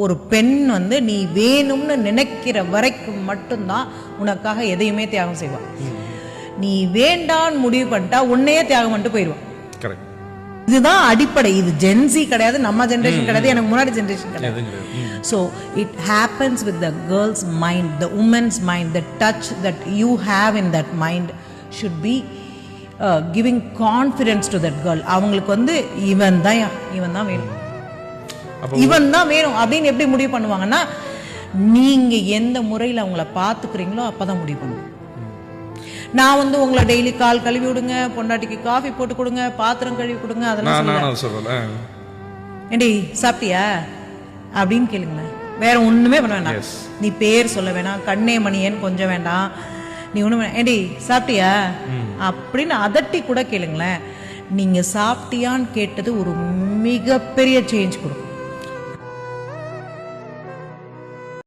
ஒரு பெண் வந்து நீ வேணும்னு நினைக்கிற வரைக்கும் மட்டும்தான் உனக்காக எதையுமே தியாகம் செய்வான். நீ வேண்டான்னு முடிவு பண்ணிட்டா உன்னையே தியாகம் பண்ணிட்டு போயிடுவான். இதுதான் அடிப்படை. இது ஜென்சி கிடையாது, நம்ம ஜெனரேஷன் கிடையாது, எனக்கு முன்னாடி ஜெனரேஷன் கிடையாது. So it happens with the girls mind, the women's mind. The touch that you have in that mind should be giving confidence to that girl. அவங்களுக்கு வந்து இவன் தான் வேணும், இவன் தான் வேணும் அப்படின்னு எப்படி முடிவு பண்ணுவாங்கன்னா, நீங்க எந்த முறையில் அவங்கள பார்த்துக்கிறீங்களோ அப்பதான் முடிவு பண்ணுவோம். நான் வந்து உங்களை டெய்லி கால் கழுவி விடுங்க, பொண்டாட்டிக்கு காஃபி போட்டு கொடுங்க, பாத்திரம் கழுவி கொடுங்க, அதெல்லாம் சொல்லல. ஏண்டி சாப்பிட்டியா அப்படின்னு கேளுங்களேன். வேற ஒண்ணுமே பண்ண வேண்டாம். நீ பேர் சொல்ல வேணாம், கண்ணே மணியேன்னு கொஞ்சம் வேண்டாம், நீ ஒண்ணு ஏண்டி சாப்பிட்டியா அப்படின்னு அதட்டி கூட கேளுங்களேன். நீங்க சாப்பிட்டியான்னு கேட்டது ஒரு மிகப்பெரிய சேஞ்ச் கொடுக்கும்.